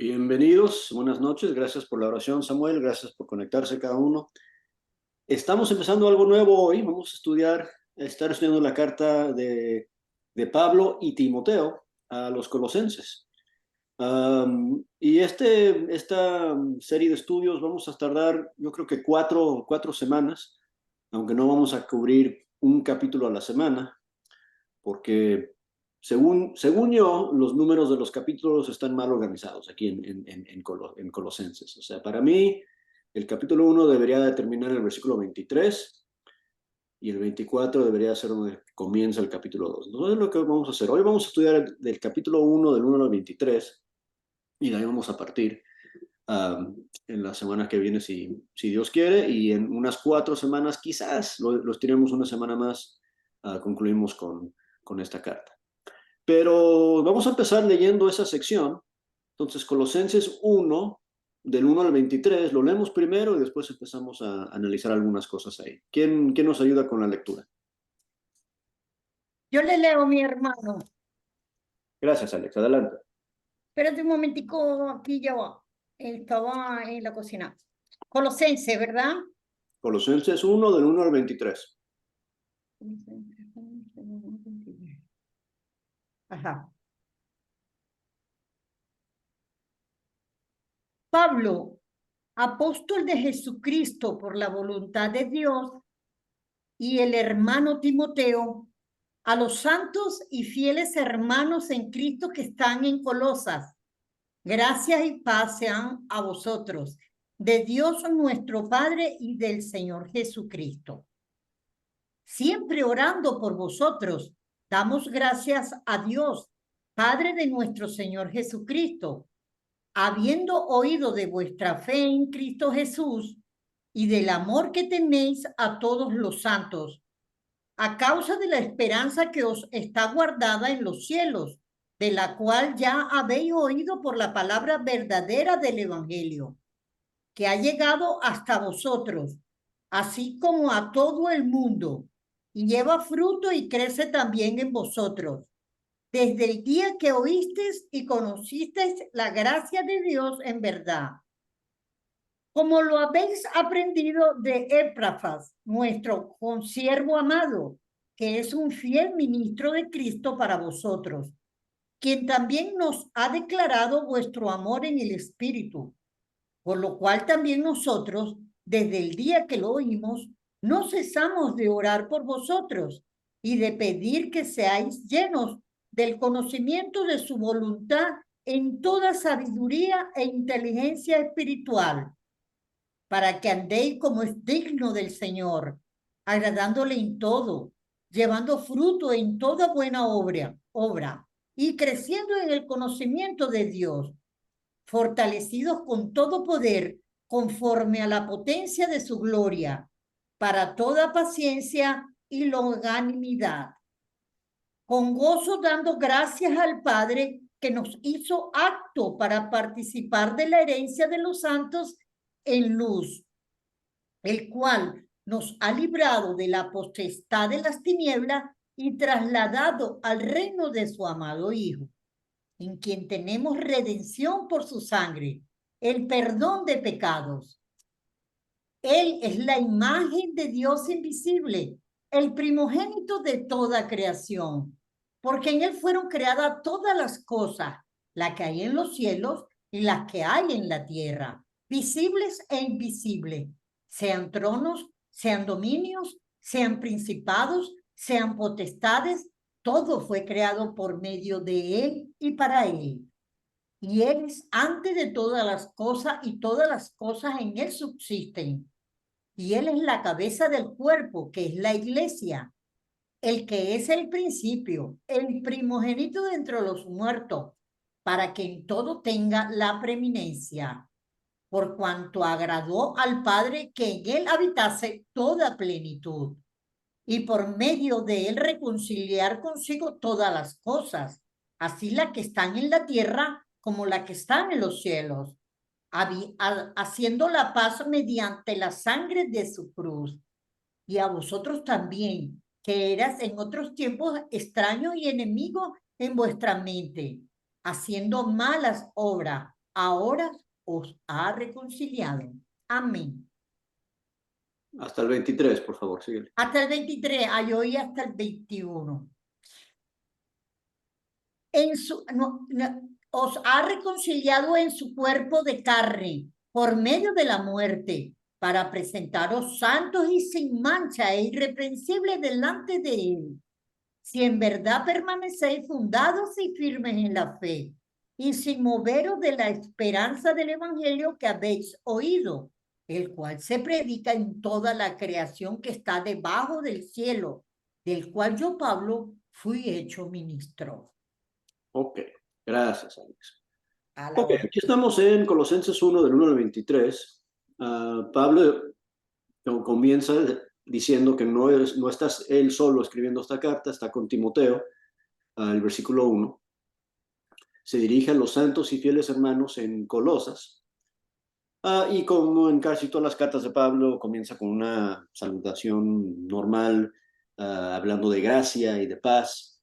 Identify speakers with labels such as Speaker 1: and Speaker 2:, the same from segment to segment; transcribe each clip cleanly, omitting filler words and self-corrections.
Speaker 1: Bienvenidos, buenas noches, gracias por la oración, Samuel, gracias por conectarse cada uno. Estamos empezando algo nuevo hoy, vamos a estar estudiando la carta de Pablo y Timoteo a los colosenses. Y esta serie de estudios vamos a tardar, yo creo que cuatro semanas, aunque no vamos a cubrir un capítulo a la semana, porque según yo, los números de los capítulos están mal organizados aquí en Colosenses. O sea, para mí, el capítulo 1 debería de terminar en el versículo 23 y el 24 debería ser donde comienza el capítulo 2. Entonces, es lo que vamos a hacer. Hoy vamos a estudiar del capítulo 1, del 1 al 23, y de ahí vamos a partir en la semana que viene, si Dios quiere, y en unas 4 semanas, quizás los tiremos una semana más, concluimos con esta carta. Pero vamos a empezar leyendo esa sección. Entonces, Colosenses 1, del 1 al 23, lo leemos primero y después empezamos a analizar algunas cosas ahí. ¿Quién nos ayuda con la lectura?
Speaker 2: Yo le leo, mi hermano.
Speaker 1: Gracias, Alex. Adelante.
Speaker 2: Espérate un momentico, aquí ya va. Estaba en la cocina. Colosense, ¿verdad?
Speaker 1: Colosenses 1, del 1 al 23.
Speaker 2: Ajá. Pablo, apóstol de Jesucristo por la voluntad de Dios, y el hermano Timoteo, a los santos y fieles hermanos en Cristo que están en Colosas. Gracias y paz sean a vosotros, de Dios nuestro Padre y del Señor Jesucristo. Siempre orando por vosotros, damos gracias a Dios, Padre de nuestro Señor Jesucristo, habiendo oído de vuestra fe en Cristo Jesús y del amor que tenéis a todos los santos, a causa de la esperanza que os está guardada en los cielos, de la cual ya habéis oído por la palabra verdadera del Evangelio, que ha llegado hasta vosotros, así como a todo el mundo, y lleva fruto y crece también en vosotros, desde el día que oísteis y conocisteis la gracia de Dios en verdad, como lo habéis aprendido de Epafras, nuestro consiervo amado, que es un fiel ministro de Cristo para vosotros, quien también nos ha declarado vuestro amor en el Espíritu, por lo cual también nosotros, desde el día que lo oímos, no cesamos de orar por vosotros y de pedir que seáis llenos del conocimiento de su voluntad en toda sabiduría e inteligencia espiritual, para que andéis como es digno del Señor, agradándole en todo, llevando fruto en toda buena obra y creciendo en el conocimiento de Dios, fortalecidos con todo poder conforme a la potencia de su gloria, para toda paciencia y longanimidad, con gozo dando gracias al Padre que nos hizo apto para participar de la herencia de los santos en luz, el cual nos ha librado de la potestad de las tinieblas y trasladado al reino de su amado Hijo, en quien tenemos redención por su sangre, el perdón de pecados. Él es la imagen de Dios invisible, el primogénito de toda creación, porque en él fueron creadas todas las cosas, las que hay en los cielos y las que hay en la tierra, visibles e invisibles, sean tronos, sean dominios, sean principados, sean potestades, todo fue creado por medio de él y para él. Y él es antes de todas las cosas y todas las cosas en él subsisten. Y él es la cabeza del cuerpo, que es la iglesia, el que es el principio, el primogénito de entre los muertos, para que en todo tenga la preeminencia, por cuanto agradó al Padre que en él habitase toda plenitud, y por medio de él reconciliar consigo todas las cosas, así las que están en la tierra como las que están en los cielos, haciendo la paz mediante la sangre de su cruz. Y a vosotros también, que eras en otros tiempos extraños y enemigos en vuestra mente, haciendo malas obras, ahora os ha reconciliado. Amén.
Speaker 1: Hasta el 23, por favor, síguele.
Speaker 2: Hasta el 23, yo oí hasta el 21. Os ha reconciliado en su cuerpo de carne por medio de la muerte, para presentaros santos y sin mancha e irreprensibles delante de él. Si en verdad permanecéis fundados y firmes en la fe, y sin moveros de la esperanza del evangelio que habéis oído, el cual se predica en toda la creación que está debajo del cielo, del cual yo, Pablo, fui hecho ministro.
Speaker 1: Ok, gracias, Alex.
Speaker 2: A la
Speaker 1: Ok,
Speaker 2: hora.
Speaker 1: aquí estamos en Colosenses 1, del 1 al 23. Pablo comienza diciendo que no estás él solo escribiendo esta carta, está con Timoteo, el versículo 1. Se dirige a los santos y fieles hermanos en Colosas. Y como en casi todas las cartas de Pablo, comienza con una salutación normal, hablando de gracia y de paz.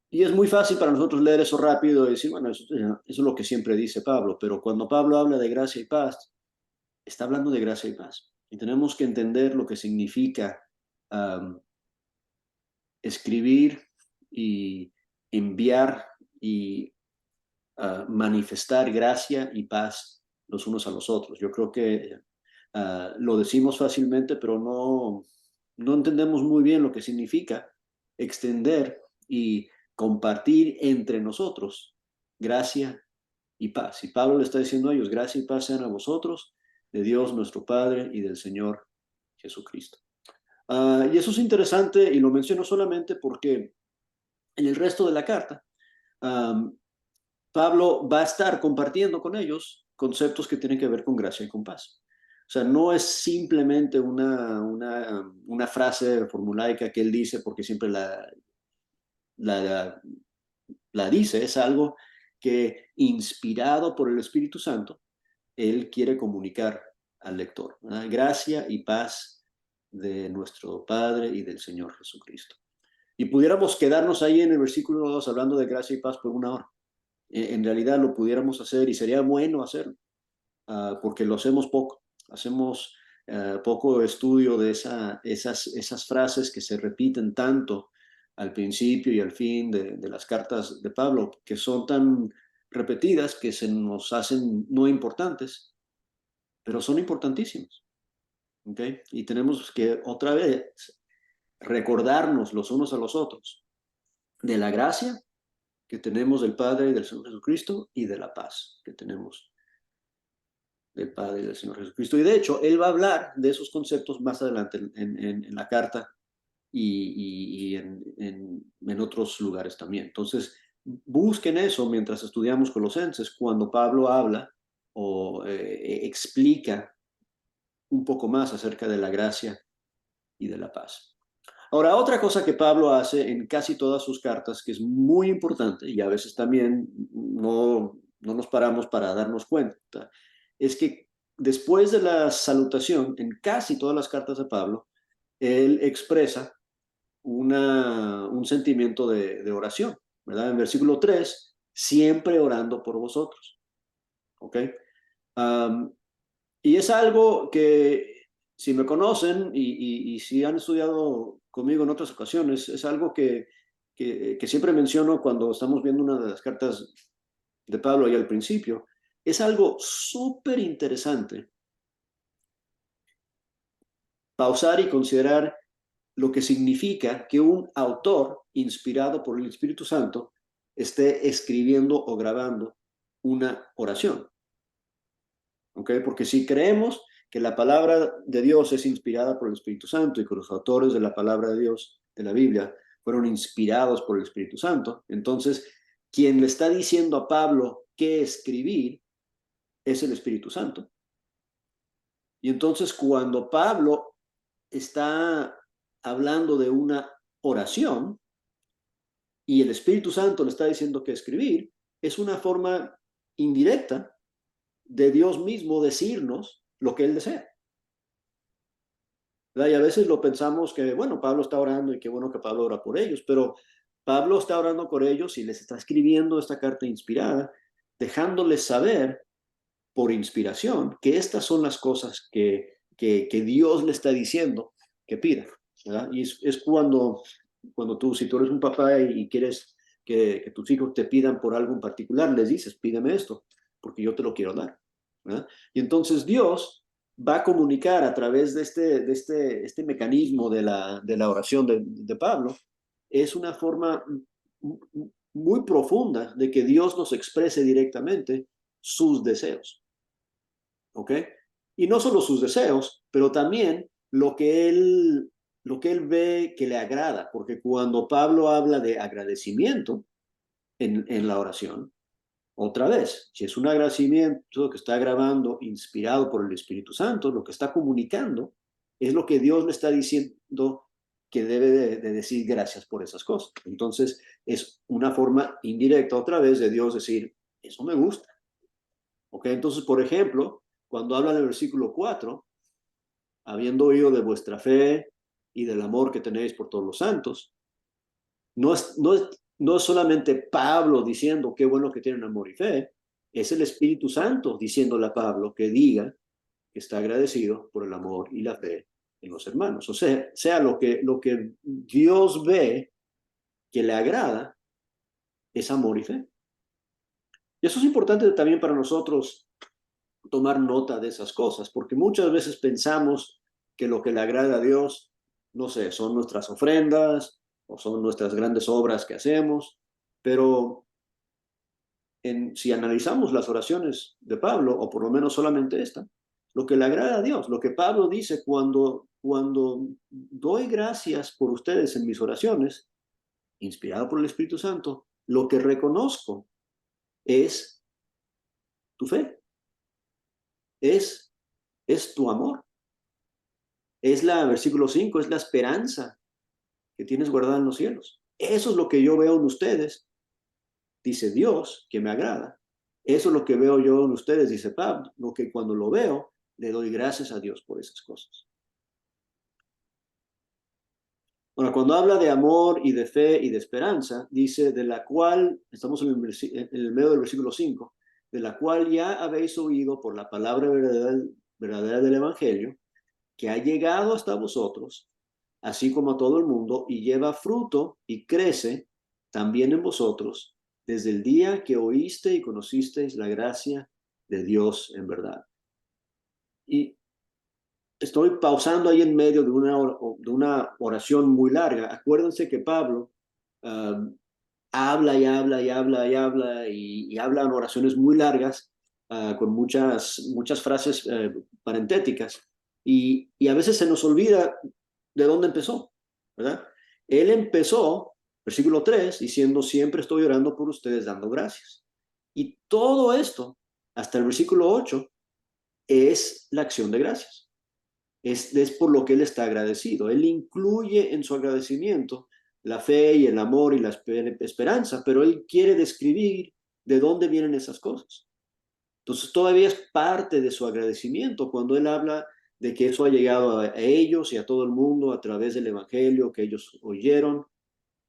Speaker 1: Y es muy fácil para nosotros leer eso rápido y decir, bueno, eso es lo que siempre dice Pablo, pero cuando Pablo habla de gracia y paz, está hablando de gracia y paz. Y tenemos que entender lo que significa escribir y enviar y manifestar gracia y paz los unos a los otros. Yo creo que lo decimos fácilmente, pero no entendemos muy bien lo que significa extender y compartir entre nosotros gracia y paz. Y Pablo le está diciendo a ellos, gracia y paz sean a vosotros, de Dios nuestro Padre y del Señor Jesucristo. Y eso es interesante y lo menciono solamente porque en el resto de la carta, Pablo va a estar compartiendo con ellos conceptos que tienen que ver con gracia y con paz. O sea, no es simplemente una frase formulaica que él dice porque siempre la dice, es algo que inspirado por el Espíritu Santo, él quiere comunicar al lector. ¿Verdad? Gracia y paz de nuestro Padre y del Señor Jesucristo. Y pudiéramos quedarnos ahí en el versículo 2 hablando de gracia y paz por una hora. En realidad lo pudiéramos hacer y sería bueno hacerlo, porque lo hacemos poco. Hacemos poco estudio de esas frases que se repiten tanto al principio y al fin de las cartas de Pablo, que son tan repetidas que se nos hacen no importantes, pero son importantísimas. ¿Okay? Y tenemos que otra vez recordarnos los unos a los otros de la gracia que tenemos del Padre y del Señor Jesucristo y de la paz que tenemos del Padre y del Señor Jesucristo. Y de hecho, él va a hablar de esos conceptos más adelante en la carta y en otros lugares también. Entonces, busquen eso mientras estudiamos Colosenses, cuando Pablo habla o explica un poco más acerca de la gracia y de la paz. Ahora, otra cosa que Pablo hace en casi todas sus cartas, que es muy importante, y a veces también no nos paramos para darnos cuenta, es que después de la salutación, en casi todas las cartas de Pablo, él expresa un sentimiento de oración, ¿verdad? En versículo 3, siempre orando por vosotros, ¿ok? Y es algo que, si me conocen y si han estudiado conmigo en otras ocasiones, es algo que siempre menciono cuando estamos viendo una de las cartas de Pablo ahí al principio. Es algo súper interesante pausar y considerar lo que significa que un autor inspirado por el Espíritu Santo esté escribiendo o grabando una oración. ¿Okay? Porque si creemos que la palabra de Dios es inspirada por el Espíritu Santo y que los autores de la palabra de Dios, de la Biblia, fueron inspirados por el Espíritu Santo, entonces quien le está diciendo a Pablo qué escribir es el Espíritu Santo. Y entonces cuando Pablo está hablando de una oración y el Espíritu Santo le está diciendo qué escribir, es una forma indirecta de Dios mismo decirnos lo que Él desea. ¿Verdad? Y a veces lo pensamos que, bueno, Pablo está orando y qué bueno que Pablo ora por ellos, pero Pablo está orando por ellos y les está escribiendo esta carta inspirada dejándoles saber por inspiración que estas son las cosas que Dios le está diciendo que pida, ¿verdad? Y es cuando si tú eres un papá y quieres que tus hijos te pidan por algo en particular, les dices, pídeme esto, porque yo te lo quiero dar, ¿verdad? Y entonces Dios va a comunicar a través de este mecanismo de la oración de Pablo. Es una forma muy profunda de que Dios nos exprese directamente sus deseos, ¿ok? Y no solo sus deseos, pero también lo que él ve que le agrada, porque cuando Pablo habla de agradecimiento en la oración, otra vez, si es un agradecimiento que está grabando inspirado por el Espíritu Santo, lo que está comunicando es lo que Dios le está diciendo que debe de decir gracias por esas cosas. Entonces, es una forma indirecta otra vez de Dios decir, eso me gusta. ¿Ok? Entonces, por ejemplo, cuando habla en el versículo 4, habiendo oído de vuestra fe y del amor que tenéis por todos los santos, no es solamente Pablo diciendo qué bueno que tienen amor y fe, es el Espíritu Santo diciéndole a Pablo que diga que está agradecido por el amor y la fe en los hermanos. O sea lo que Dios ve que le agrada es amor y fe. Y eso es importante también para nosotros tomar nota de esas cosas, porque muchas veces pensamos que lo que le agrada a Dios, no sé, son nuestras ofrendas o son nuestras grandes obras que hacemos, pero si analizamos las oraciones de Pablo, o por lo menos solamente esta, lo que le agrada a Dios, lo que Pablo dice cuando doy gracias por ustedes en mis oraciones, inspirado por el Espíritu Santo, lo que reconozco es tu fe, es, es tu amor, versículo 5, es la esperanza que tienes guardada en los cielos. Eso es lo que yo veo en ustedes, dice Dios, que me agrada. Eso es lo que veo yo en ustedes, dice Pablo, lo que cuando lo veo, le doy gracias a Dios por esas cosas. Bueno, cuando habla de amor y de fe y de esperanza, dice, de la cual, estamos en el medio del versículo 5, de la cual ya habéis oído por la palabra verdadera del Evangelio, que ha llegado hasta vosotros, así como a todo el mundo, y lleva fruto y crece también en vosotros, desde el día que oíste y conocisteis la gracia de Dios en verdad. Y estoy pausando ahí en medio de una oración muy larga. Acuérdense que Pablo habla y habla y habla y habla y habla en oraciones muy largas, con muchas frases parentéticas, y a veces se nos olvida de dónde empezó, ¿verdad? Él empezó, versículo 3, diciendo, siempre estoy orando por ustedes, dando gracias. Y todo esto, hasta el versículo 8, es la acción de gracias. Es por lo que él está agradecido. Él incluye en su agradecimiento la fe y el amor y la esperanza, pero él quiere describir de dónde vienen esas cosas. Entonces todavía es parte de su agradecimiento cuando él habla de que eso ha llegado a ellos y a todo el mundo a través del evangelio que ellos oyeron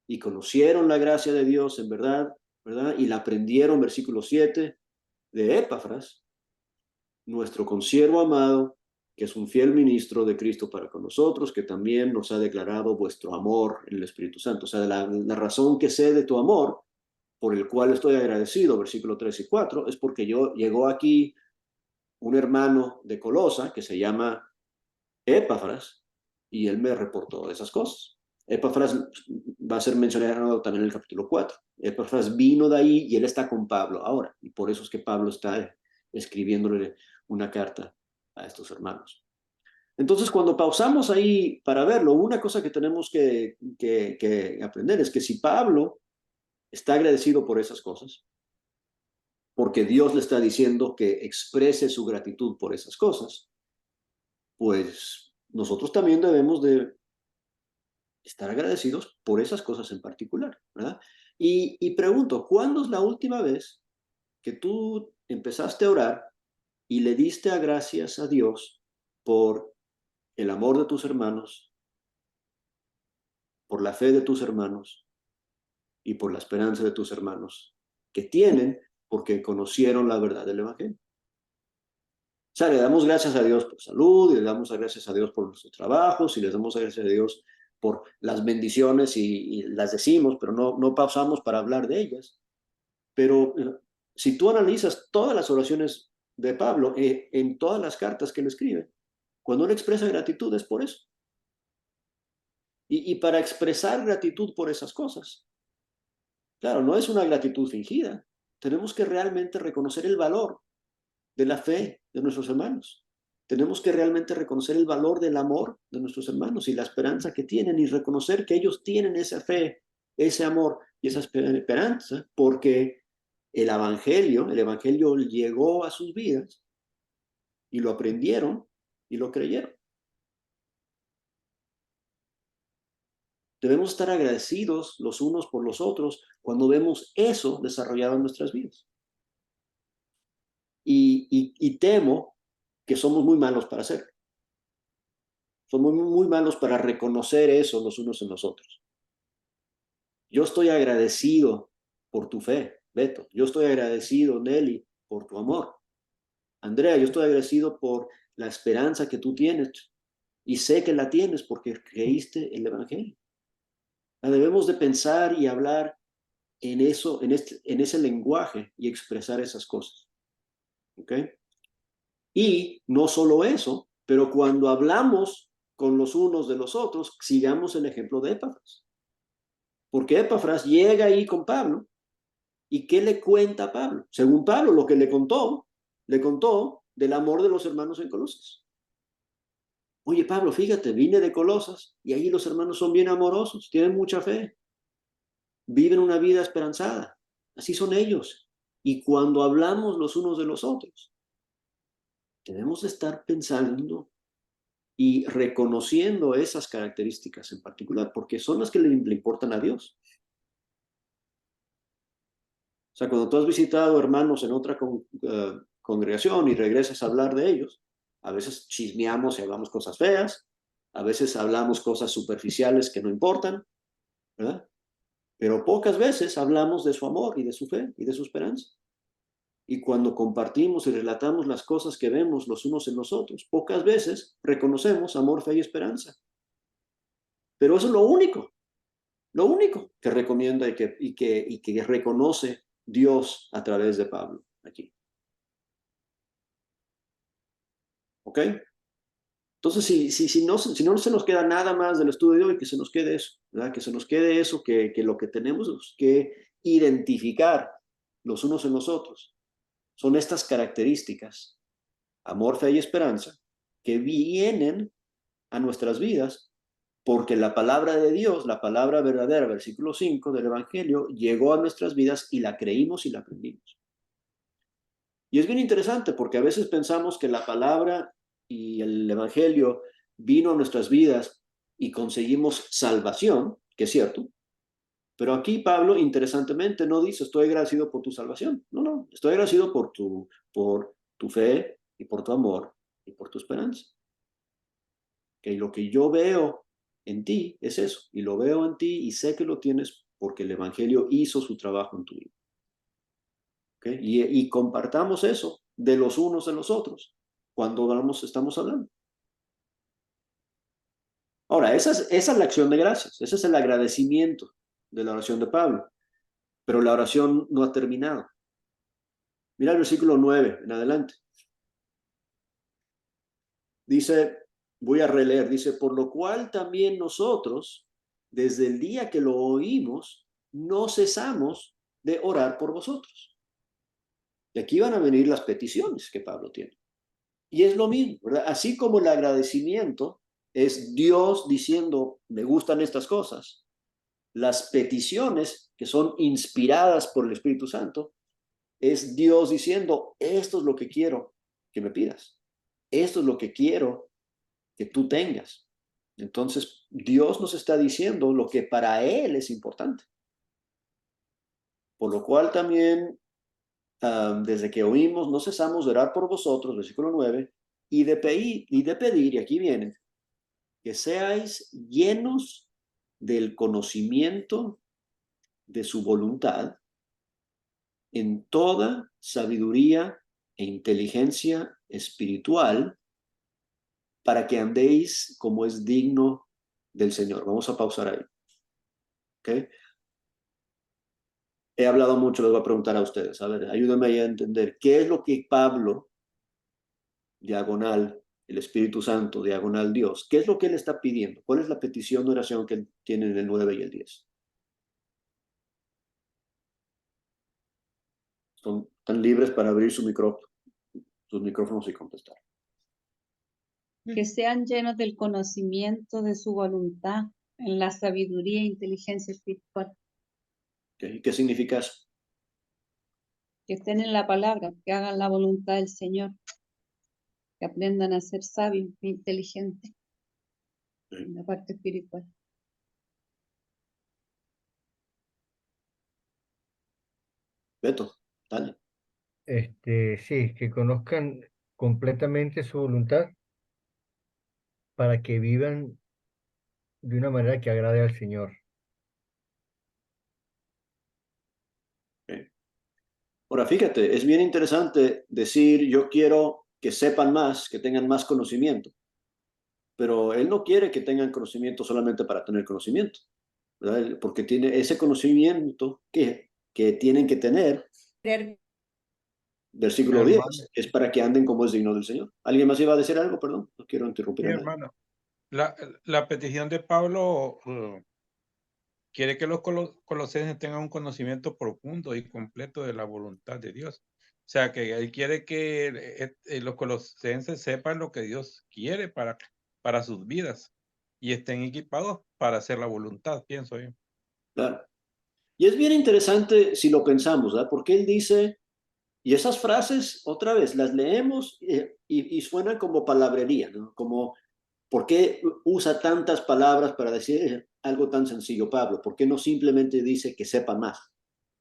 Speaker 1: y conocieron la gracia de Dios en verdad, ¿verdad? Y la aprendieron, versículo 7, de Epafras, nuestro consiervo amado, que es un fiel ministro de Cristo para con nosotros, que también nos ha declarado vuestro amor en el Espíritu Santo. O sea, la razón que sé de tu amor, por el cual estoy agradecido, versículo 3 y 4, es porque llegó aquí un hermano de Colosa que se llama Epafras, y él me reportó esas cosas. Epafras va a ser mencionado también en el capítulo 4. Epafras vino de ahí y él está con Pablo ahora, y por eso es que Pablo está escribiéndole una carta a estos hermanos. Entonces, cuando pausamos ahí para verlo, una cosa que tenemos que aprender es que si Pablo está agradecido por esas cosas, porque Dios le está diciendo que exprese su gratitud por esas cosas, pues nosotros también debemos de estar agradecidos por esas cosas en particular, ¿verdad? Y pregunto, ¿cuándo es la última vez que tú empezaste a orar y le diste a gracias a Dios por el amor de tus hermanos, por la fe de tus hermanos y por la esperanza de tus hermanos, que tienen porque conocieron la verdad del Evangelio. O sea, le damos gracias a Dios por salud, y le damos gracias a Dios por nuestros trabajos, y le damos gracias a Dios por las bendiciones y las decimos, pero no pausamos para hablar de ellas. Pero si tú analizas todas las oraciones de Pablo en todas las cartas que él escribe, cuando él expresa gratitud es por eso. Y para expresar gratitud por esas cosas, claro, no es una gratitud fingida. Tenemos que realmente reconocer el valor de la fe de nuestros hermanos. Tenemos que realmente reconocer el valor del amor de nuestros hermanos y la esperanza que tienen y reconocer que ellos tienen esa fe, ese amor y esa esperanza porque el evangelio llegó a sus vidas y lo aprendieron y lo creyeron. Debemos estar agradecidos los unos por los otros cuando vemos eso desarrollado en nuestras vidas. Y temo que somos muy malos para hacerlo. Somos muy malos para reconocer eso los unos en los otros. Yo estoy agradecido por tu fe, Beto. Yo estoy agradecido, Nelly, por tu amor. Andrea, yo estoy agradecido por la esperanza que tú tienes y sé que la tienes porque creíste el Evangelio. Debemos de pensar y hablar en eso, en ese lenguaje y expresar esas cosas. ¿Ok? Y no solo eso, pero cuando hablamos con los unos de los otros, sigamos el ejemplo de Epafras. Porque Epafras llega ahí con Pablo y ¿qué le cuenta a Pablo? Según Pablo, lo que le contó del amor de los hermanos en Colosas. Oye, Pablo, fíjate, vine de Colosas y ahí los hermanos son bien amorosos, tienen mucha fe, viven una vida esperanzada. Así son ellos. Y cuando hablamos los unos de los otros, debemos estar pensando y reconociendo esas características en particular, porque son las que le importan a Dios. O sea, cuando tú has visitado hermanos en otra congregación y regresas a hablar de ellos, a veces chismeamos y hablamos cosas feas, a veces hablamos cosas superficiales que no importan, ¿verdad? Pero pocas veces hablamos de su amor y de su fe y de su esperanza. Y cuando compartimos y relatamos las cosas que vemos los unos en los otros, pocas veces reconocemos amor, fe y esperanza. Pero eso es lo único que recomienda y que reconoce Dios a través de Pablo aquí. ¿Ok? Entonces, si no se nos queda nada más del estudio de hoy, que se nos quede eso, ¿verdad? Que se nos quede eso, que lo que tenemos que identificar los unos en los otros son estas características, amor, fe y esperanza, que vienen a nuestras vidas porque la palabra de Dios, la palabra verdadera, versículo 5 del Evangelio, llegó a nuestras vidas y la creímos y la aprendimos. Y es bien interesante porque a veces pensamos que la palabra y el Evangelio vino a nuestras vidas y conseguimos salvación, que es cierto, pero aquí Pablo, interesantemente, no dice estoy agradecido por tu salvación. No, estoy agradecido por tu fe y por tu amor y por tu esperanza. Que lo que yo veo en ti es eso, y lo veo en ti y sé que lo tienes porque el Evangelio hizo su trabajo en tu vida. ¿Okay? Y compartamos eso de los unos de los otros cuando estamos hablando. Ahora, esa es la acción de gracias, ese es el agradecimiento de la oración de Pablo, pero la oración no ha terminado. Mira el versículo 9 en adelante. Dice, voy a releer, dice, por lo cual también nosotros, desde el día que lo oímos, no cesamos de orar por vosotros. Y aquí van a venir las peticiones que Pablo tiene. Y es lo mismo, ¿verdad? Así como el agradecimiento es Dios diciendo, me gustan estas cosas, las peticiones que son inspiradas por el Espíritu Santo, es Dios diciendo, esto es lo que quiero que me pidas. Esto es lo que quiero que tú tengas. Entonces, Dios nos está diciendo lo que para Él es importante. Por lo cual también, desde que oímos, no cesamos de orar por vosotros, versículo 9, y de pedir, y aquí viene, que seáis llenos del conocimiento de su voluntad en toda sabiduría e inteligencia espiritual, para que andéis como es digno del Señor. Vamos a pausar ahí. ¿Okay? He hablado mucho, les voy a preguntar a ustedes. A ver, ayúdenme ahí a entender. ¿Qué es lo que Pablo, diagonal, el Espíritu Santo, diagonal Dios, qué es lo que él está pidiendo? ¿Cuál es la petición de oración que él tiene en el 9 y el 10? Están libres para abrir sus micrófonos y contestar.
Speaker 3: Que sean llenos del conocimiento de su voluntad en la sabiduría e inteligencia espiritual.
Speaker 1: ¿Okay? ¿Qué significa eso?
Speaker 3: Que estén en la palabra, que hagan la voluntad del Señor, que aprendan a ser sabios e inteligentes en la parte espiritual.
Speaker 1: Beto, dale.
Speaker 4: Sí, que conozcan completamente su voluntad para que vivan de una manera que agrade al Señor.
Speaker 1: Okay. Ahora, fíjate, es bien interesante decir, yo quiero que sepan más, que tengan más conocimiento, pero él no quiere que tengan conocimiento solamente para tener conocimiento, ¿verdad? Porque tiene ese conocimiento que tienen que tener, versículo 10,
Speaker 4: Hermano,
Speaker 1: es para que anden como es digno del Señor. ¿Alguien más iba a decir algo? Perdón, no quiero interrumpir
Speaker 5: Sí,
Speaker 1: a nadie.
Speaker 5: hermano. La petición de Pablo quiere que los colosenses tengan un conocimiento profundo y completo de la voluntad de Dios. O sea, que él quiere que los colosenses sepan lo que Dios quiere para sus vidas y estén equipados para hacer la voluntad, pienso yo.
Speaker 1: Claro. Y es bien interesante si lo pensamos, ¿verdad? Porque él dice, y esas frases, otra vez, las leemos y suenan como palabrería, ¿no? Como, ¿por qué usa tantas palabras para decir algo tan sencillo, Pablo? ¿Por qué no simplemente dice que sepa más?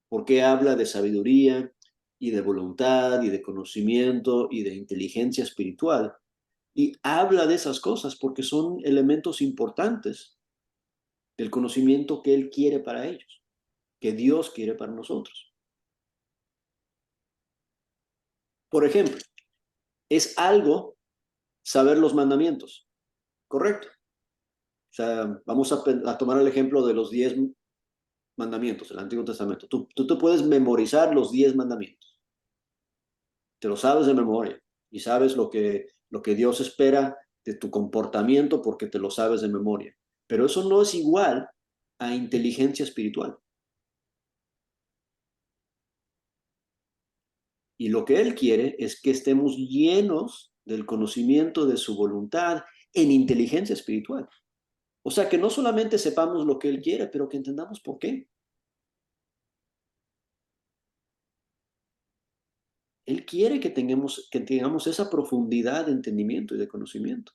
Speaker 1: ¿Por qué habla de sabiduría y de voluntad y de conocimiento y de inteligencia espiritual? Y habla de esas cosas porque son elementos importantes del conocimiento que él quiere para ellos, que Dios quiere para nosotros. Por ejemplo, es algo saber los mandamientos, ¿correcto? O sea, vamos a tomar el ejemplo de los 10 mandamientos del Antiguo Testamento. Tú te puedes memorizar los 10 mandamientos. Te lo sabes de memoria y sabes lo que Dios espera de tu comportamiento porque te lo sabes de memoria. Pero eso no es igual a inteligencia espiritual. Y lo que Él quiere es que estemos llenos del conocimiento de su voluntad en inteligencia espiritual. O sea, que no solamente sepamos lo que Él quiere, pero que entendamos por qué. Él quiere que tengamos esa profundidad de entendimiento y de conocimiento.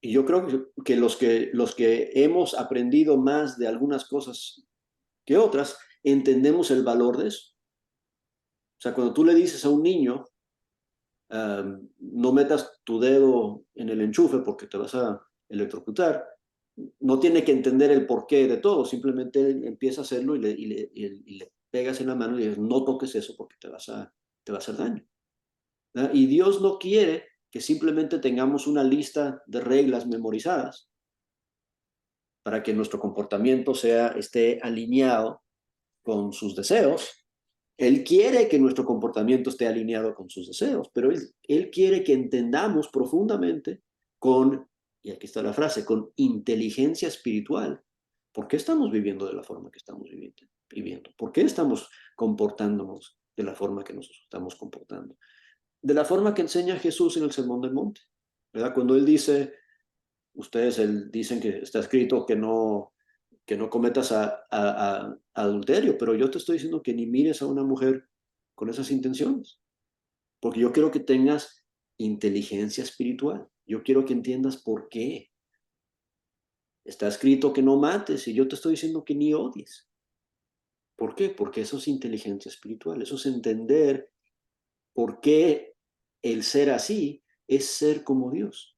Speaker 1: Y yo creo que los que hemos aprendido más de algunas cosas que otras, entendemos el valor de eso. O sea, cuando tú le dices a un niño, no metas tu dedo en el enchufe porque te vas a electrocutar, no tiene que entender el porqué de todo, simplemente empieza a hacerlo y le pegas en la mano y dices, no toques eso porque te va a hacer daño. ¿Verdad? Y Dios no quiere que simplemente tengamos una lista de reglas memorizadas para que nuestro comportamiento esté alineado con sus deseos. Él quiere que nuestro comportamiento esté alineado con sus deseos, pero él quiere que entendamos profundamente y aquí está la frase, con inteligencia espiritual, ¿por qué estamos viviendo de la forma que estamos viviendo? ¿Por qué estamos comportándonos de la forma que nos estamos comportando? De la forma que enseña Jesús en el Sermón del Monte, ¿verdad? Cuando él dice, ustedes dicen que está escrito que no cometas adulterio, pero yo te estoy diciendo que ni mires a una mujer con esas intenciones, porque yo quiero que tengas inteligencia espiritual, yo quiero que entiendas por qué. Está escrito que no mates y yo te estoy diciendo que ni odies. ¿Por qué? Porque eso es inteligencia espiritual, eso es entender por qué el ser así es ser como Dios.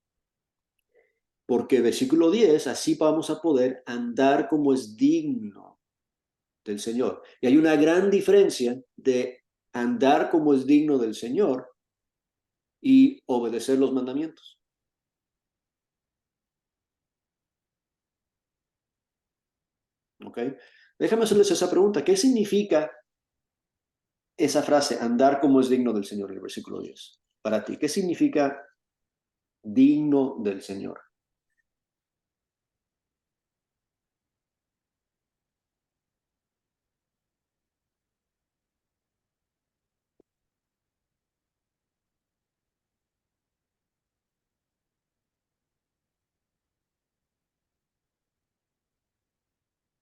Speaker 1: Porque versículo 10, así vamos a poder andar como es digno del Señor. Y hay una gran diferencia de andar como es digno del Señor y obedecer los mandamientos. ¿Ok? Déjame hacerles esa pregunta. ¿Qué significa esa frase, andar como es digno del Señor, en el versículo 10? Para ti, ¿qué significa digno del Señor?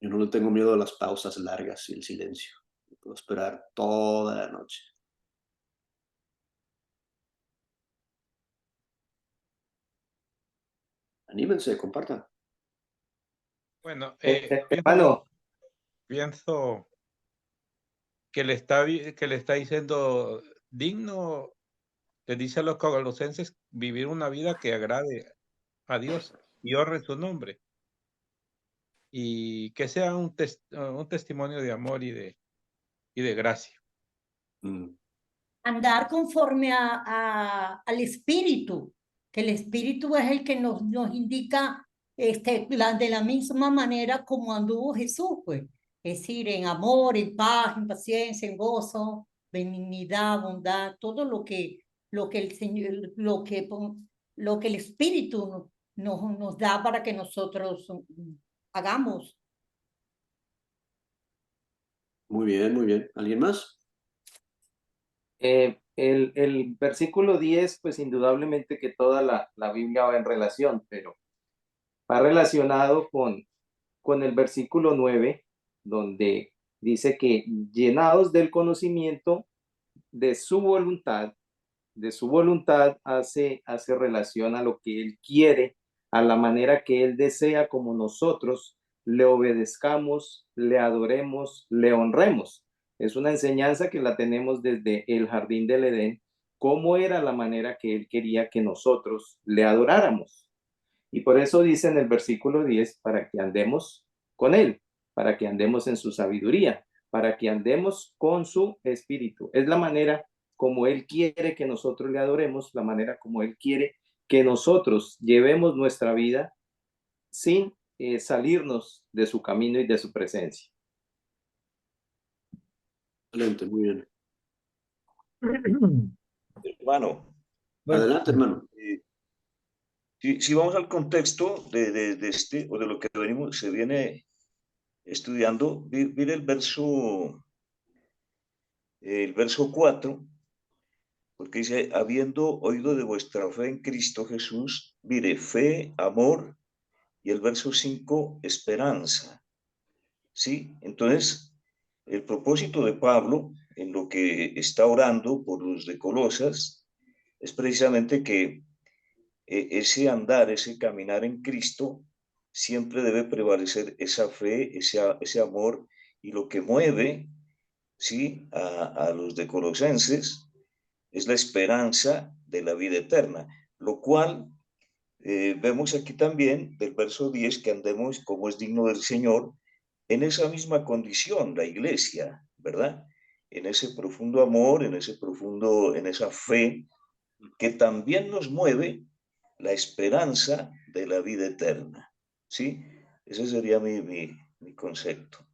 Speaker 1: Yo no le tengo miedo a las pausas largas y el silencio. Puedo esperar toda la noche. Anímense, compartan.
Speaker 5: Bueno,
Speaker 6: Hermano,
Speaker 5: pienso que que le está diciendo digno, le dice a los colosenses vivir una vida que agrade a Dios y honre su nombre y que sea un testimonio de amor y de gracia.
Speaker 1: Mm.
Speaker 2: Andar conforme al Espíritu, que el Espíritu es el que nos indica de la misma manera como anduvo Jesús, pues. Es decir, en amor, en paz, en paciencia, en gozo, benignidad, bondad, todo lo que el Señor, lo que el Espíritu nos da para que nosotros hagamos.
Speaker 1: Muy bien, muy bien. ¿Alguien más?
Speaker 6: el versículo 10, pues indudablemente que toda la Biblia va en relación, pero va relacionado con el versículo 9, donde dice que llenados del conocimiento de su voluntad hace relación a lo que Él quiere, a la manera que Él desea, como nosotros le obedezcamos, le adoremos, le honremos. Es una enseñanza que la tenemos desde el jardín del Edén, cómo era la manera que Él quería que nosotros le adoráramos. Y por eso dice en el versículo 10, para que andemos con Él, para que andemos en su sabiduría, para que andemos con su espíritu. Es la manera como Él quiere que nosotros le adoremos, la manera como Él quiere que nosotros llevemos nuestra vida sin salirnos de su camino y de su presencia.
Speaker 1: Excelente, muy bien.
Speaker 7: Hermano,
Speaker 4: Bueno,
Speaker 1: Adelante, hermano.
Speaker 7: si vamos al contexto de este, o de lo que venimos, se viene estudiando, mire el verso 4, porque dice, habiendo oído de vuestra fe en Cristo Jesús, mire, fe, amor, y el verso 5, esperanza. ¿Sí? Entonces, el propósito de Pablo, en lo que está orando por los de Colosas, es precisamente que ese andar, ese caminar en Cristo, siempre debe prevalecer esa fe, ese amor, y lo que mueve, ¿sí?, a los de Colosenses es la esperanza de la vida eterna, lo cual vemos aquí también del verso 10 que andemos como es digno del Señor en esa misma condición, la iglesia, ¿verdad? En ese profundo amor, en esa fe que también nos mueve la esperanza de la vida eterna. ¿Sí? Ese sería mi concepto.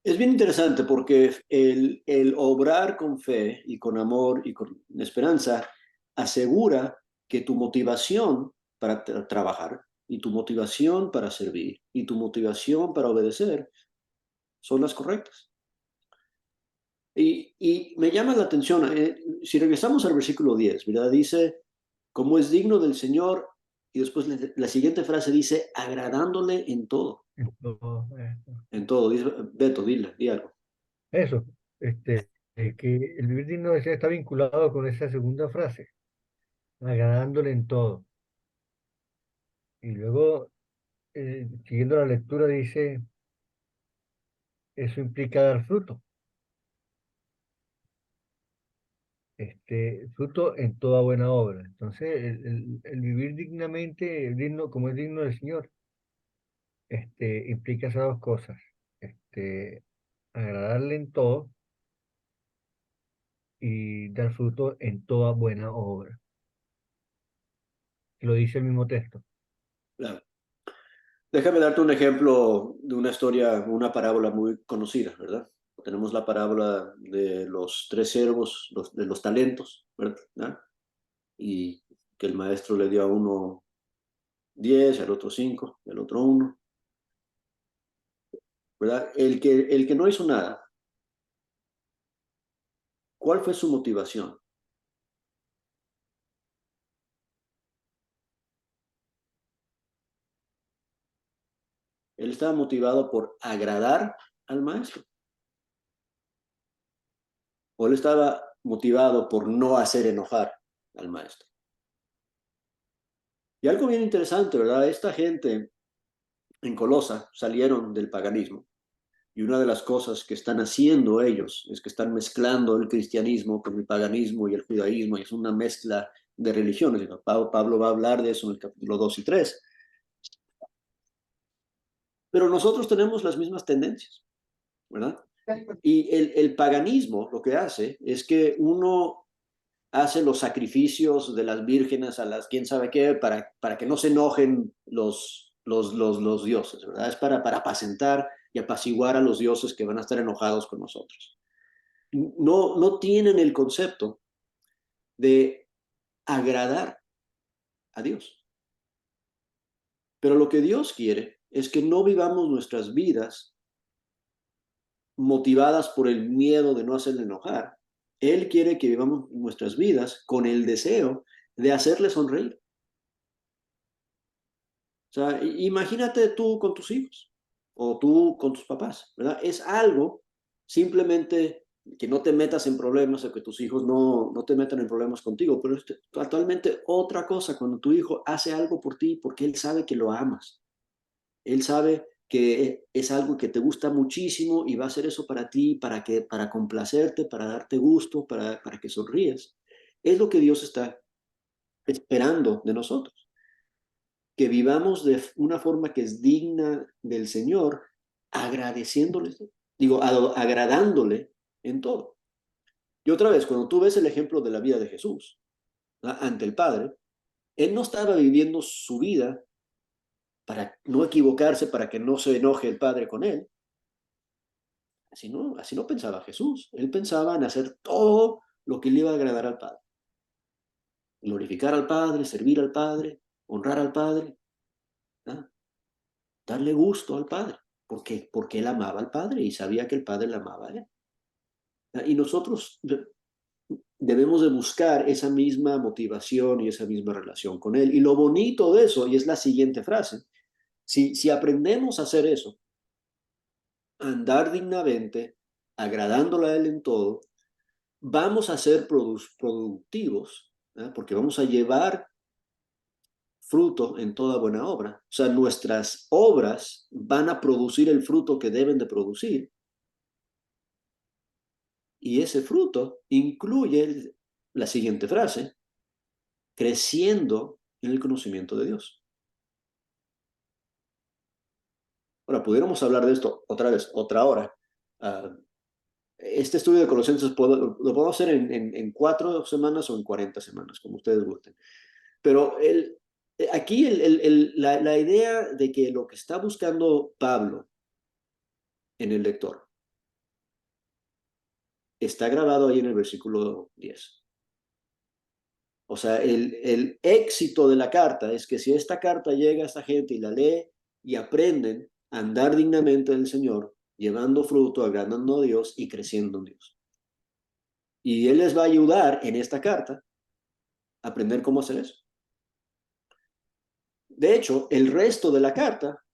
Speaker 1: Es bien interesante porque el obrar con fe y con amor y con esperanza asegura que tu motivación para trabajar y tu motivación para servir y tu motivación para obedecer son las correctas. Y me llama la atención, si regresamos al versículo 10, ¿verdad? Dice, como es digno del Señor, y después la siguiente frase dice, agradándole en todo.
Speaker 4: esto,
Speaker 1: En todo. Dice, Beto, di algo.
Speaker 4: eso, que el vivir digno del Señor está vinculado con esa segunda frase, agradándole en todo. Y luego, siguiendo la lectura, dice, eso implica dar fruto. fruto en toda buena obra. Entonces, el vivir dignamente, digno, como es digno del Señor, implica esas dos cosas. Agradarle en todo y dar fruto en toda buena obra. Lo dice el mismo texto.
Speaker 1: Claro. Déjame darte un ejemplo de una historia, una parábola muy conocida, ¿verdad? Tenemos la parábola de los 3 siervos, de los talentos, ¿verdad? Y que el maestro le dio a uno 10, al otro 5, al otro 1, ¿verdad? El que no hizo nada, ¿cuál fue su motivación? Él estaba motivado por agradar al maestro. O él estaba motivado por no hacer enojar al maestro. Y algo bien interesante, ¿verdad? Esta gente en Colosa salieron del paganismo. Y una de las cosas que están haciendo ellos es que están mezclando el cristianismo con el paganismo y el judaísmo. Y es una mezcla de religiones. Pablo va a hablar de eso en el capítulo 2 y 3. Pero nosotros tenemos las mismas tendencias, ¿verdad? Y el paganismo lo que hace es que uno hace los sacrificios de las vírgenes a las quién sabe qué para que no se enojen los dioses, ¿verdad? Es para apacentar y apaciguar a los dioses que van a estar enojados con nosotros. No tienen el concepto de agradar a Dios. Pero lo que Dios quiere es que no vivamos nuestras vidas motivadas por el miedo de no hacerle enojar. Él quiere que vivamos nuestras vidas con el deseo de hacerle sonreír. O sea, imagínate tú con tus hijos o tú con tus papás, ¿verdad? Es algo simplemente que no te metas en problemas o que tus hijos no te metan en problemas contigo, pero es totalmente otra cosa cuando tu hijo hace algo por ti porque él sabe que lo amas. Él sabe que es algo que te gusta muchísimo y va a hacer eso para ti, para complacerte, para darte gusto, para que sonríes. Es lo que Dios está esperando de nosotros, que vivamos de una forma que es digna del Señor, agradeciéndole, agradándole en todo. Y otra vez, cuando tú ves el ejemplo de la vida de Jesús, ¿verdad? Ante el Padre, Él no estaba viviendo su vida para no equivocarse, para que no se enoje el Padre con Él. Así no pensaba Jesús. Él pensaba en hacer todo lo que le iba a agradar al Padre. Glorificar al Padre, servir al Padre, honrar al Padre, ¿verdad? Darle gusto al Padre. ¿Por qué? Porque él amaba al Padre y sabía que el Padre le amaba a él. ¿Verdad? Y nosotros debemos de buscar esa misma motivación y esa misma relación con él. Y lo bonito de eso, y es la siguiente frase, si aprendemos a hacer eso, andar dignamente, agradándole a él en todo, vamos a ser productivos, ¿eh? Porque vamos a llevar fruto en toda buena obra. O sea, nuestras obras van a producir el fruto que deben de producir. Y ese fruto incluye la siguiente frase, creciendo en el conocimiento de Dios. Ahora, pudiéramos hablar de esto otra vez, otra hora. Este estudio de Colosenses lo podemos hacer en 4 semanas o en 40 semanas, como ustedes gusten. Pero aquí la idea de que lo que está buscando Pablo en el lector está grabado ahí en el versículo 10. O sea, el éxito de la carta es que si esta carta llega a esta gente y la lee y aprenden a andar dignamente del Señor, llevando fruto, agradando a Dios y creciendo en Dios. Y Él les va a ayudar en esta carta a aprender cómo hacer eso. De hecho, el resto de la carta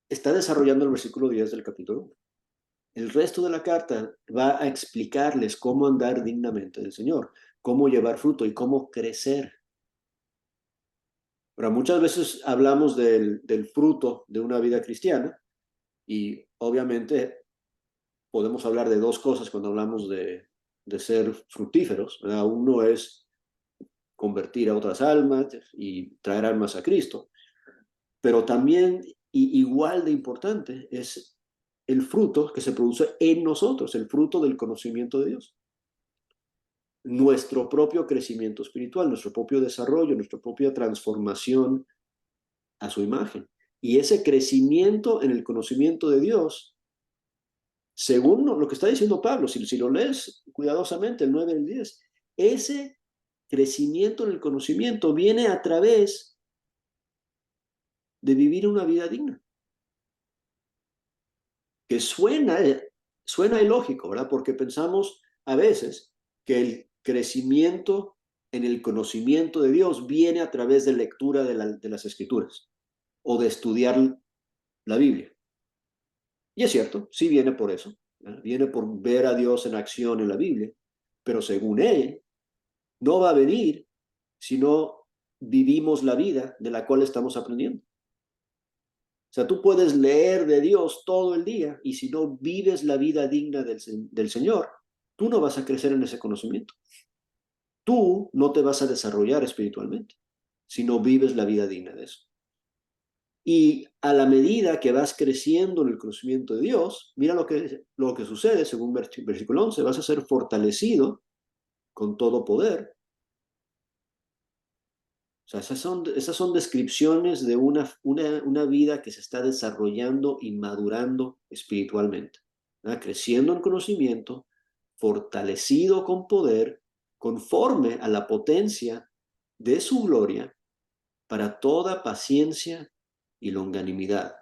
Speaker 1: está desarrollando el versículo 10 del capítulo 1. El resto de la carta va a explicarles cómo andar dignamente del Señor, cómo llevar fruto y cómo crecer. Pero muchas veces hablamos del fruto de una vida cristiana y obviamente podemos hablar de dos cosas cuando hablamos de de ser fructíferos, ¿verdad? Uno es convertir a otras almas y traer almas a Cristo, pero también, y igual de importante, es el fruto que se produce en nosotros, el fruto del conocimiento de Dios. Nuestro propio crecimiento espiritual, nuestro propio desarrollo, nuestra propia transformación a su imagen. Y ese crecimiento en el conocimiento de Dios, según lo que está diciendo Pablo, si lo lees cuidadosamente, el 9 y el 10, ese crecimiento en el conocimiento viene a través de vivir una vida digna. Que suena ilógico, ¿verdad? Porque pensamos a veces que el crecimiento en el conocimiento de Dios viene a través de lectura de las Escrituras o de estudiar la Biblia. Y es cierto, sí viene por eso, ¿verdad? Viene por ver a Dios en acción en la Biblia, pero según él, no va a venir si no vivimos la vida de la cual estamos aprendiendo. O sea, tú puedes leer de Dios todo el día y si no vives la vida digna del Señor, tú no vas a crecer en ese conocimiento. Tú no te vas a desarrollar espiritualmente si no vives la vida digna de eso. Y a la medida que vas creciendo en el conocimiento de Dios, mira lo que sucede, según versículo 11, vas a ser fortalecido con todo poder. O sea, esas son descripciones de una vida que se está desarrollando y madurando espiritualmente, ¿verdad? Creciendo en conocimiento, fortalecido con poder, conforme a la potencia de su gloria, para toda paciencia y longanimidad.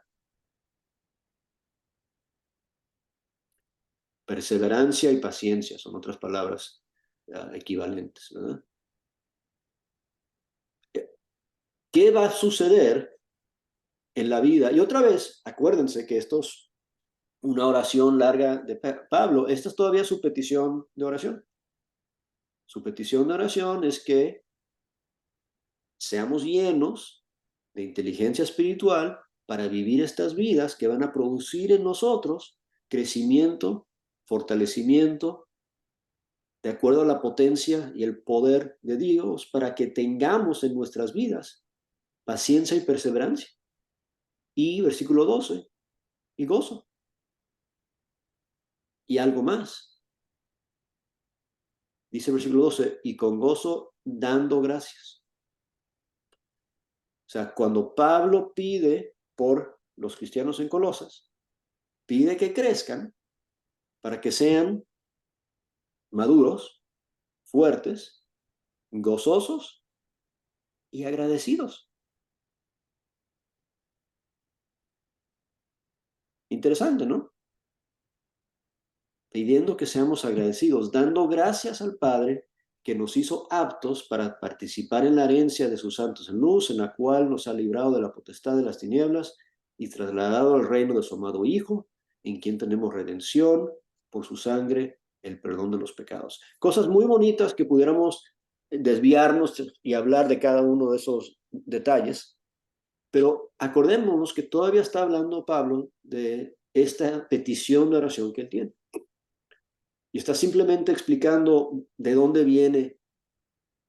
Speaker 1: Perseverancia y paciencia son otras palabras equivalentes, ¿verdad? ¿Qué va a suceder en la vida? Y otra vez, acuérdense que esto es una oración larga de Pablo. Esta es todavía su petición de oración. Su petición de oración es que seamos llenos de inteligencia espiritual para vivir estas vidas que van a producir en nosotros crecimiento, fortalecimiento, de acuerdo a la potencia y el poder de Dios, para que tengamos en nuestras vidas paciencia y perseverancia. Y versículo 12, y gozo. Y algo más. Dice el versículo 12, y con gozo dando gracias. O sea, cuando Pablo pide por los cristianos en Colosas, pide que crezcan para que sean maduros, fuertes, gozosos y agradecidos. Interesante, ¿no? Pidiendo que seamos agradecidos, dando gracias al Padre que nos hizo aptos para participar en la herencia de sus santos en luz, en la cual nos ha librado de la potestad de las tinieblas y trasladado al reino de su amado Hijo, en quien tenemos redención por su sangre, el perdón de los pecados. Cosas muy bonitas que pudiéramos desviarnos y hablar de cada uno de esos detalles, pero acordémonos que todavía está hablando Pablo de esta petición de oración que él tiene. Y está simplemente explicando de dónde viene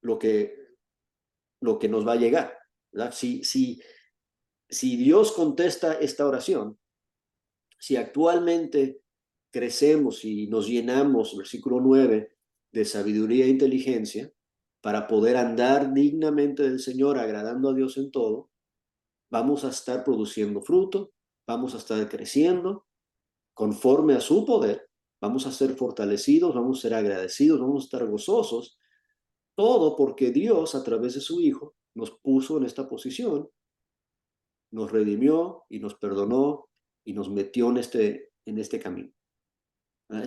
Speaker 1: lo que nos va a llegar, ¿verdad? Si Dios contesta esta oración, si actualmente crecemos y nos llenamos, versículo 9, de sabiduría e inteligencia, para poder andar dignamente del Señor, agradando a Dios en todo, vamos a estar produciendo fruto, vamos a estar creciendo conforme a su poder, vamos a ser fortalecidos, vamos a ser agradecidos, vamos a estar gozosos, todo porque Dios a través de su Hijo nos puso en esta posición, nos redimió y nos perdonó y nos metió en este camino.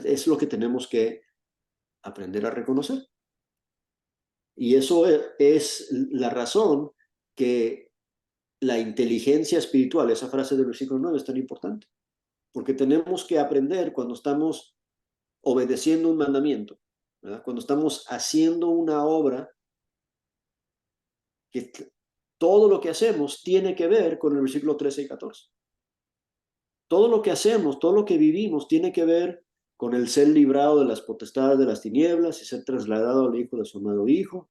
Speaker 1: Es lo que tenemos que aprender a reconocer. Y eso es la razón que la inteligencia espiritual, esa frase del versículo 9 es tan importante, porque tenemos que aprender cuando estamos obedeciendo un mandamiento, ¿verdad? Cuando estamos haciendo una obra, que todo lo que hacemos tiene que ver con el versículo 13 y 14. Todo lo que hacemos, todo lo que vivimos tiene que ver con el ser librado de las potestades de las tinieblas y ser trasladado al Hijo de su amado Hijo,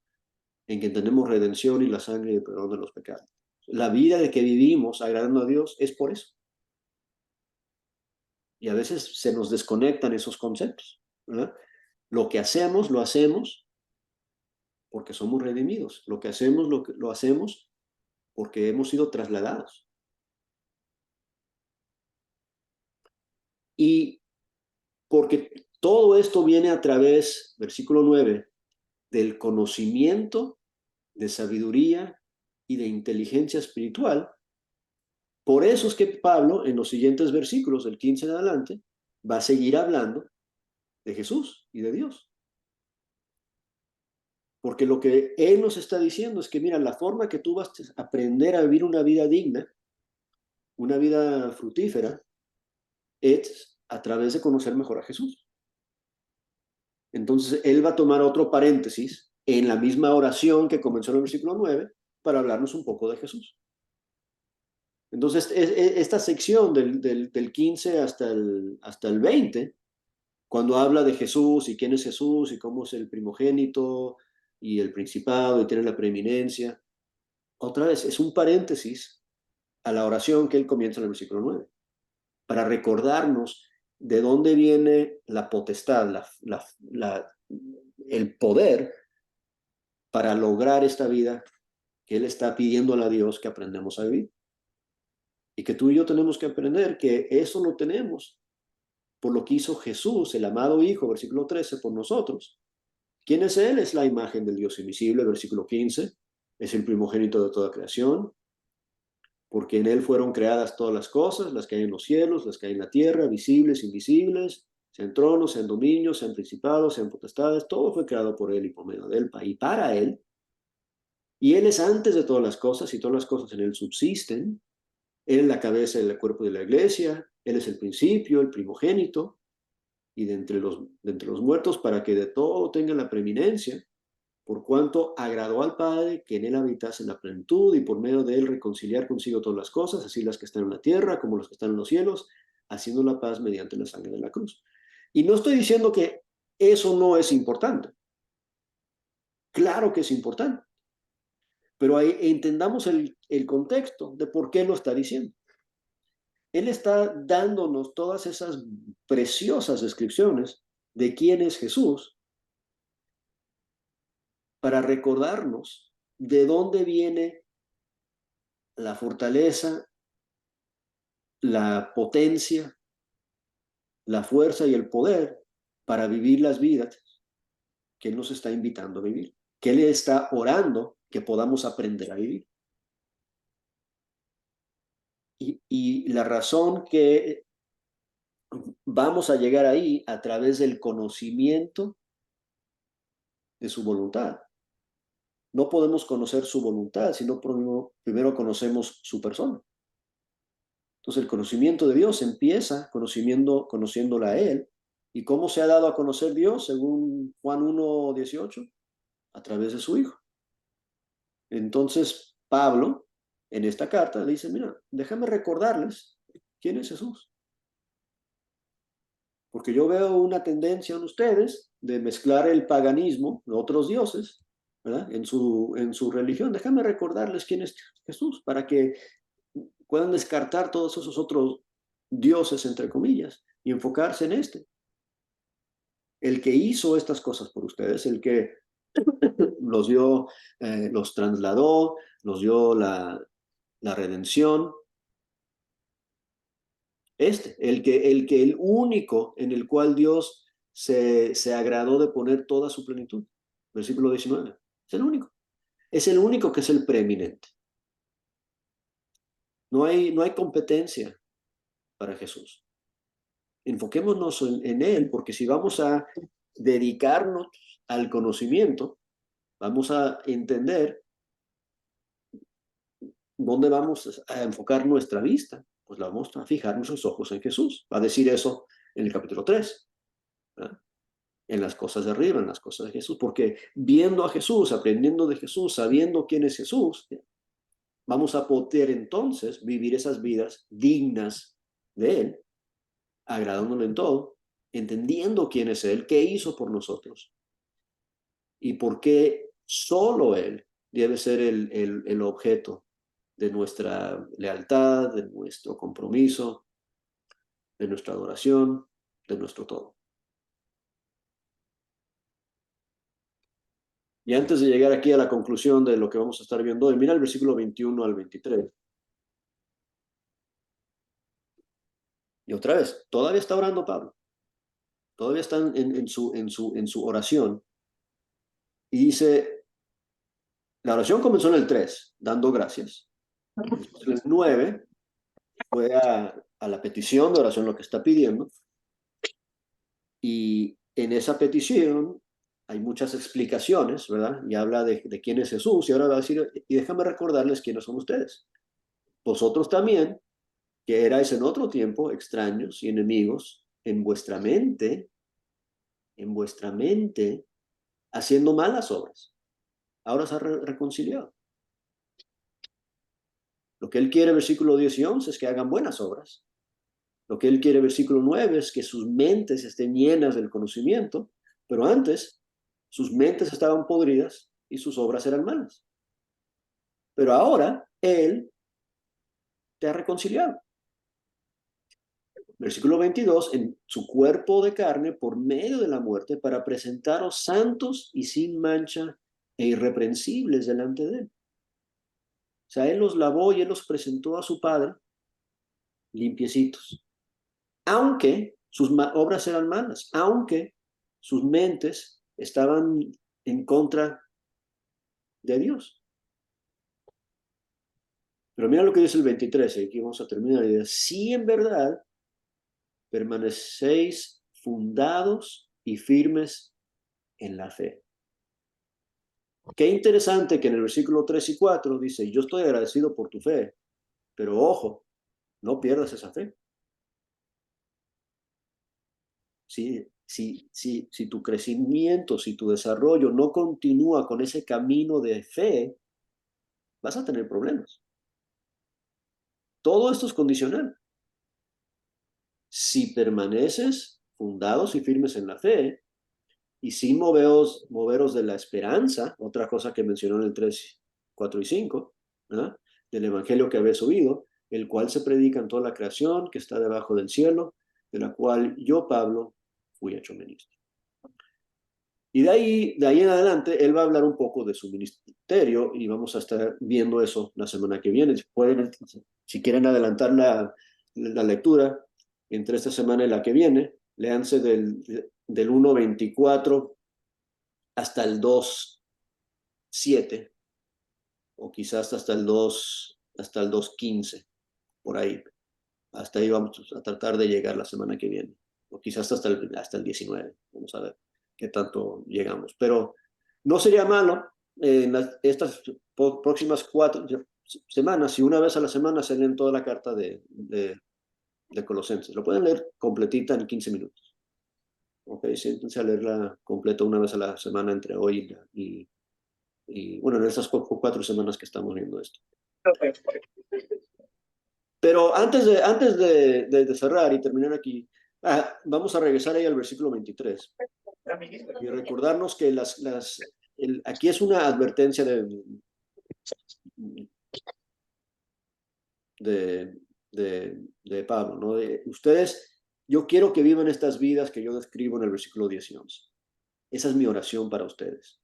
Speaker 1: en quien tenemos redención y la sangre y el perdón de los pecados. La vida de que vivimos agradando a Dios es por eso. Y a veces se nos desconectan esos conceptos, ¿verdad? Lo que hacemos, lo hacemos porque somos redimidos. Lo que hacemos, lo hacemos porque hemos sido trasladados. Y porque todo esto viene a través, versículo 9, del conocimiento, de sabiduría y de inteligencia espiritual. Por eso es que Pablo, en los siguientes versículos, del 15 en adelante, va a seguir hablando de Jesús y de Dios. Porque lo que él nos está diciendo es que, mira, la forma que tú vas a aprender a vivir una vida digna, una vida fructífera, es a través de conocer mejor a Jesús. Entonces, él va a tomar otro paréntesis en la misma oración que comenzó en el versículo 9 para hablarnos un poco de Jesús. Entonces, esta sección del 15 hasta el 20, cuando habla de Jesús y quién es Jesús y cómo es el primogénito y el principado y tiene la preeminencia, otra vez es un paréntesis a la oración que él comienza en el versículo 9, para recordarnos de dónde viene la potestad, el poder para lograr esta vida que él está pidiéndole a Dios que aprendamos a vivir. Y que tú y yo tenemos que aprender que eso lo tenemos por lo que hizo Jesús, el amado Hijo, versículo 13, por nosotros. ¿Quién es Él? Es la imagen del Dios invisible, versículo 15. Es el primogénito de toda creación, porque en Él fueron creadas todas las cosas, las que hay en los cielos, las que hay en la tierra, visibles, invisibles, sean tronos, sean dominios, sean principados, sean potestades, todo fue creado por Él y por medio de Él, y para Él. Y Él es antes de todas las cosas, y todas las cosas en Él subsisten. Él es la cabeza del cuerpo de la iglesia, Él es el principio, el primogénito, y de entre los muertos, para que de todo tenga la preeminencia, por cuanto agradó al Padre que en Él habitase en la plenitud, y por medio de Él reconciliar consigo todas las cosas, así las que están en la tierra como las que están en los cielos, haciendo la paz mediante la sangre de la cruz. Y no estoy diciendo que eso no es importante. Claro que es importante. Pero ahí entendamos el contexto de por qué lo está diciendo. Él está dándonos todas esas preciosas descripciones de quién es Jesús para recordarnos de dónde viene la fortaleza, la potencia, la fuerza y el poder para vivir las vidas que Él nos está invitando a vivir, que Él está orando que podamos aprender a vivir. Y la razón que vamos a llegar ahí a través del conocimiento de su voluntad. No podemos conocer su voluntad, sino primero conocemos su persona. Entonces el conocimiento de Dios empieza conociéndola a Él. ¿Y cómo se ha dado a conocer Dios según Juan 1:18? A través de su Hijo. Entonces Pablo, en esta carta, le dice, mira, déjame recordarles quién es Jesús. Porque yo veo una tendencia en ustedes de mezclar el paganismo de otros dioses, ¿verdad? En su religión. Déjame recordarles quién es Jesús, para que puedan descartar todos esos otros dioses, entre comillas, y enfocarse en este. El que hizo estas cosas por ustedes, el que los dio, los trasladó, los dio la redención. El único en el cual Dios se agradó de poner toda su plenitud. Versículo 19. Es el único. Es el único que es el preeminente. No hay competencia para Jesús. Enfoquémonos en Él, porque si vamos a dedicarnos al conocimiento, vamos a entender dónde vamos a enfocar nuestra vista. Pues la vamos a fijar nuestros ojos en Jesús. Va a decir eso en el capítulo 3. ¿Verdad? En las cosas de arriba, en las cosas de Jesús. Porque viendo a Jesús, aprendiendo de Jesús, sabiendo quién es Jesús, vamos a poder entonces vivir esas vidas dignas de Él, agradándole en todo, entendiendo quién es Él, qué hizo por nosotros y por qué solo Él debe ser el objeto de nuestra lealtad, de nuestro compromiso, de nuestra adoración, de nuestro todo. Y antes de llegar aquí a la conclusión de lo que vamos a estar viendo hoy, mira el versículo 21 al 23. Y otra vez, todavía está orando Pablo. Todavía está en su oración. Y dice, la oración comenzó en el 3, dando gracias. Después el 9 fue a la petición de oración, lo que está pidiendo. Y en esa petición hay muchas explicaciones, ¿verdad? Y habla de quién es Jesús. Y ahora va a decir, y déjame recordarles quiénes son ustedes. Vosotros también, que erais en otro tiempo extraños y enemigos en vuestra mente, haciendo malas obras. Ahora se ha reconciliado. Lo que él quiere, versículo 10 y 11, es que hagan buenas obras. Lo que él quiere, versículo 9, es que sus mentes estén llenas del conocimiento, pero antes sus mentes estaban podridas y sus obras eran malas. Pero ahora él te ha reconciliado. Versículo 22, en su cuerpo de carne por medio de la muerte para presentaros santos y sin mancha e irreprensibles delante de él. O sea, él los lavó y él los presentó a su Padre limpiecitos. Aunque sus obras eran malas, aunque sus mentes estaban en contra de Dios. Pero mira lo que dice el 23, y aquí vamos a terminar. Dice, si en verdad permanecéis fundados y firmes en la fe. Qué interesante que en el versículo 3 y 4 dice, yo estoy agradecido por tu fe, pero ojo, no pierdas esa fe. Si tu crecimiento, si tu desarrollo no continúa con ese camino de fe, vas a tener problemas. Todo esto es condicional. Si permaneces fundados y firmes en la fe, y sin moveros de la esperanza, otra cosa que mencionó en el 3, 4 y 5, ¿verdad? Del evangelio que habéis oído, el cual se predica en toda la creación que está debajo del cielo, de la cual yo, Pablo, fui hecho ministro. Y de ahí en adelante, él va a hablar un poco de su ministerio y vamos a estar viendo eso la semana que viene. Si quieren adelantar la lectura entre esta semana y la que viene, léanse del 1:24 hasta el 2:7 o quizás hasta el 2:15, por ahí. Hasta ahí vamos a tratar de llegar la semana que viene, o quizás hasta el 19. Vamos a ver qué tanto llegamos. Pero no sería malo en estas próximas 4 semanas, si una vez a la semana se leen toda la carta de Colosenses. Lo pueden leer completita en 15 minutos. Ok, siéntense a leerla completa una vez a la semana entre hoy y bueno, en esas 4 semanas que estamos viendo esto. Pero antes de cerrar y terminar aquí, vamos a regresar ahí al versículo 23 y recordarnos que aquí es una advertencia de Pablo, ¿no? Ustedes, yo quiero que vivan estas vidas que yo describo en el versículo 10 y 11. Esa es mi oración para ustedes.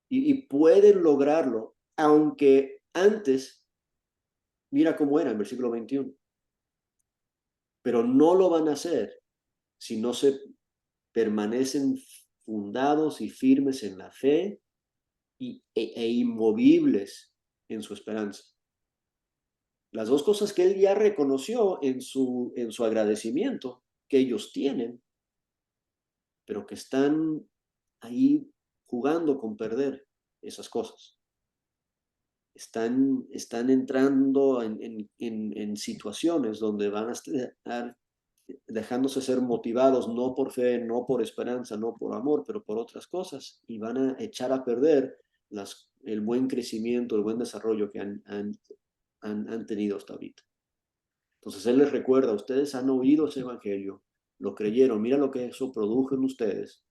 Speaker 1: Y pueden lograrlo, aunque antes, mira cómo era en versículo 21. Pero no lo van a hacer si no se permanecen fundados y firmes en la fe e inmovibles en su esperanza. Las dos cosas que él ya reconoció en su agradecimiento que ellos tienen, pero que están ahí jugando con perder esas cosas. Están entrando en situaciones donde van a estar dejándose ser motivados no por fe, no por esperanza, no por amor, pero por otras cosas, y van a echar a perder el buen crecimiento, el buen desarrollo que han tenido hasta ahorita. Entonces él les recuerda, ustedes han oído ese evangelio, lo creyeron, mira lo que eso produjo en ustedes.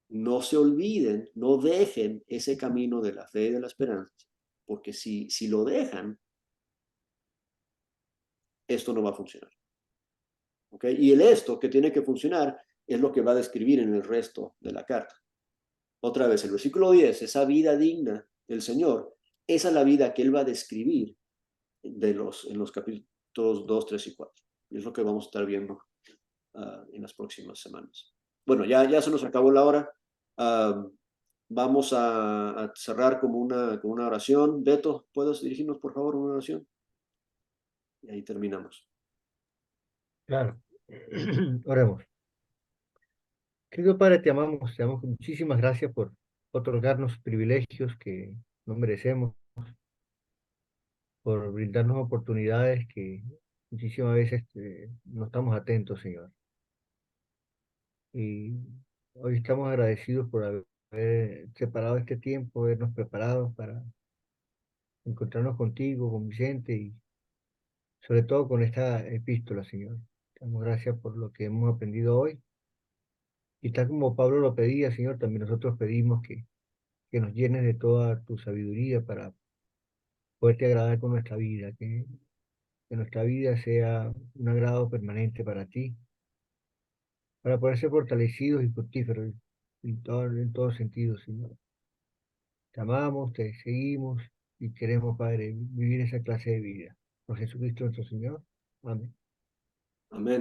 Speaker 1: No se olviden, no dejen ese camino de la fe y de la esperanza, porque si lo dejan, esto no va a funcionar. ¿Okay? Y el esto que tiene que funcionar es lo que va a describir en el resto de la carta. Otra vez, el versículo 10, esa vida digna del Señor, esa es la vida que Él va a describir en los capítulos 2, 3 y 4. Y es lo que vamos a estar viendo en las próximas semanas. Bueno, ya se nos acabó la hora. Vamos a cerrar con una oración. Beto, ¿puedes dirigirnos por favor una oración? Y ahí terminamos.
Speaker 4: Claro. Oremos. Querido Padre, te amamos, muchísimas gracias por otorgarnos privilegios que no merecemos, por brindarnos oportunidades que muchísimas veces no estamos atentos, Señor. Y hoy estamos agradecidos por haber separado este tiempo, habernos preparado para encontrarnos contigo, con Vicente y sobre todo con esta epístola, Señor. Damos gracias por lo que hemos aprendido hoy. Y tal como Pablo lo pedía, Señor, también nosotros pedimos que nos llenes de toda tu sabiduría para poderte agradar con nuestra vida, que nuestra vida sea un agrado permanente para ti, para poder ser fortalecidos y fructíferos en todo sentido, Señor. Te amamos, te seguimos y queremos, Padre, vivir esa clase de vida. Por Jesucristo nuestro Señor. Amén.
Speaker 1: Amén.